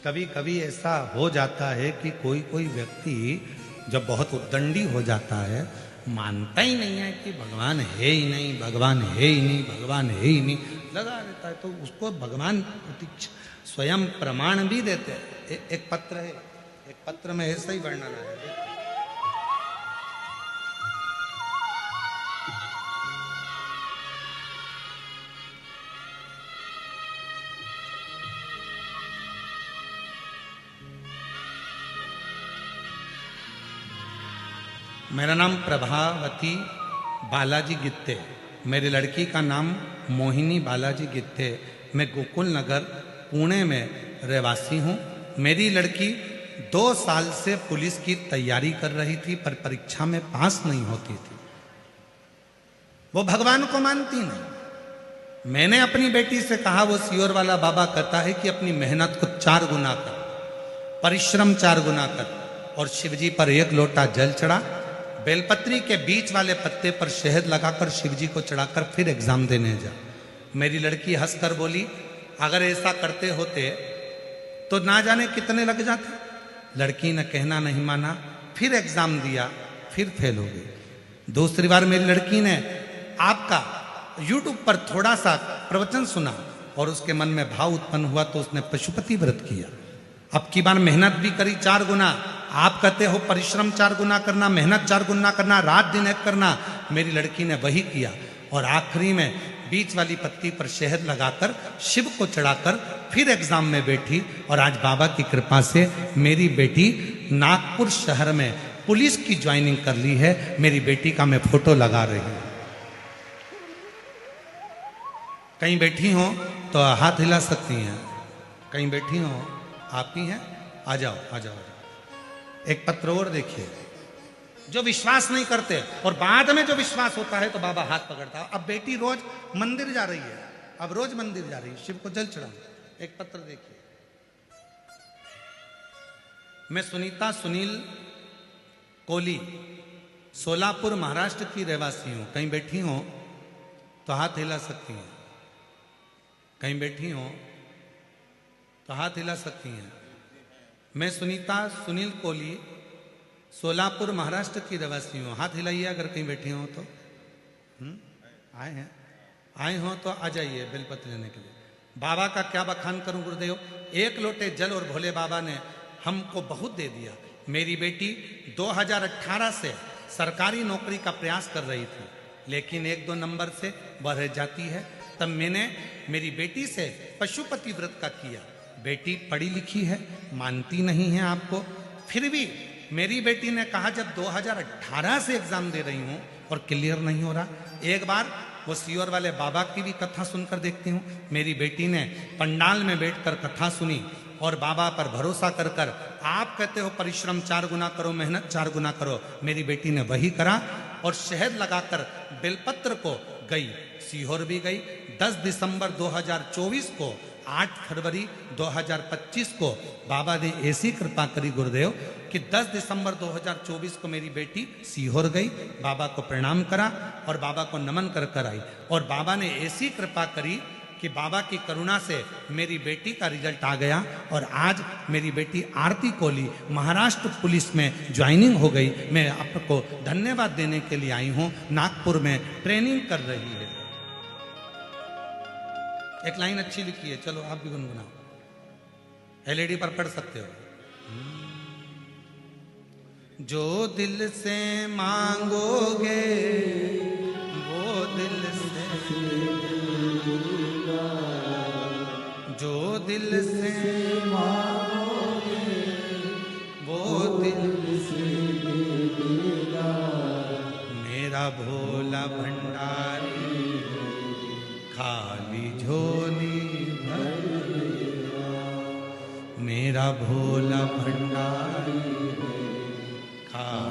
कभी कभी ऐसा हो जाता है कि कोई कोई व्यक्ति जब बहुत उद्दंडी हो जाता है, मानता ही नहीं है कि भगवान है ही नहीं, भगवान है ही नहीं, भगवान है ही नहीं, लगा रहता है, तो उसको भगवान प्रतीक्ष स्वयं प्रमाण भी देते हैं। एक पत्र है, एक पत्र में ऐसा ही वर्णन है। मेरा नाम प्रभावती बालाजी गित्ते, मेरी लड़की का नाम मोहिनी बालाजी गित्ते। मैं गोकुल नगर पुणे में रहवासी हूँ। मेरी लड़की 2 साल से पुलिस की तैयारी कर रही थी, पर परीक्षा में पास नहीं होती थी। वो भगवान को मानती नहीं। मैंने अपनी बेटी से कहा, वो सियोर वाला बाबा कहता है कि अपनी मेहनत को 4 गुना कर, परिश्रम 4 गुना कर, और शिवजी पर 1 लोटा जल चढ़ा, बेलपत्री के बीच वाले पत्ते पर शहद लगाकर शिवजी को चढ़ाकर फिर एग्जाम देने जा। मेरी लड़की हंसकर बोली, अगर ऐसा करते होते तो ना जाने कितने लग जाते। लड़की ने कहना नहीं माना, फिर एग्जाम दिया, फिर फेल हो गई। दूसरी बार मेरी लड़की ने आपका यूट्यूब पर थोड़ा सा प्रवचन सुना और उसके मन में भाव उत्पन्न हुआ, तो उसने पशुपति व्रत किया। अब की बार मेहनत भी करी 4 गुना। आप कहते हो परिश्रम 4 गुना करना, मेहनत 4 गुना करना, रात दिन एक करना। मेरी लड़की ने वही किया और आखिरी में बीच वाली पत्ती पर शहद लगाकर शिव को चढ़ाकर फिर एग्जाम में बैठी। और आज बाबा की कृपा से मेरी बेटी नागपुर शहर में पुलिस की ज्वाइनिंग कर ली है। मेरी बेटी का मैं फोटो लगा रही हूं। कहीं बैठी हो तो हाथ हिला सकती हैं, कहीं बैठी हो आप ही हैं, आ जाओ आ जाओ आ जाओ। एक पत्र और देखिए। जो विश्वास नहीं करते और बाद में जो विश्वास होता है तो बाबा हाथ पकड़ता है। अब बेटी रोज मंदिर जा रही है, अब रोज मंदिर जा रही है, शिव को जल चढ़ा। एक पत्र देखिए। मैं सुनीता सुनील कोली, सोलापुर महाराष्ट्र की रहवासी हूं। कहीं बैठी हो तो हाथ हिला सकती हैं, कहीं बैठी हो तो हाथ हिला सकती हैं। मैं सुनीता सुनील कोहली, सोलापुर महाराष्ट्र की रहवासी हूँ। हाथ हिलाइए अगर कहीं बैठे हो तो। आए हैं, आए हो तो आ जाइए बेलपत्र लेने के लिए। बाबा का क्या बखान करूं गुरुदेव। 1 लोटे जल और भोले बाबा ने हमको बहुत दे दिया। मेरी बेटी 2018 से सरकारी नौकरी का प्रयास कर रही थी, लेकिन 1-2 नंबर से बढ़ जाती है। तब मैंने मेरी बेटी से पशुपति व्रत का किया। बेटी पढ़ी लिखी है, मानती नहीं है आपको। फिर भी मेरी बेटी ने कहा, जब 2018 से एग्जाम दे रही हूं और क्लियर नहीं हो रहा, एक बार वो सियोर वाले बाबा की भी कथा सुनकर देखती हूँ। मेरी बेटी ने पंडाल में बैठकर कथा सुनी और बाबा पर भरोसा कर कर, आप कहते हो परिश्रम 4 गुना करो, मेहनत 4 गुना करो, मेरी बेटी ने वही करा और शहद लगाकर बेलपत्र को गई, सीहोर भी गई। 10 दिसंबर 2024 को, 8 फरवरी 2025 को बाबा ने ऐसी कृपा करी गुरुदेव कि 10 दिसंबर 2024 को मेरी बेटी सीहोर गई, बाबा को प्रणाम करा और बाबा को नमन कर कर आई। और बाबा ने ऐसी कृपा करी कि बाबा की करुणा से मेरी बेटी का रिजल्ट आ गया और आज मेरी बेटी आरती कोहली महाराष्ट्र पुलिस में ज्वाइनिंग हो गई। मैं आपको धन्यवाद देने के लिए आई हूँ। नागपुर में ट्रेनिंग कर रही है। एक लाइन अच्छी लिखी है, चलो आप भी गुनगुनाओ। एलईडी पर पढ़ सकते हो। जो दिल से मांगोगे वो दिल से, जो दिल से मांगोगे वो दिल से देगा। मेरा भोला भंडारी खाली झोली भर देगा। मेरा भोला भंडारी खाली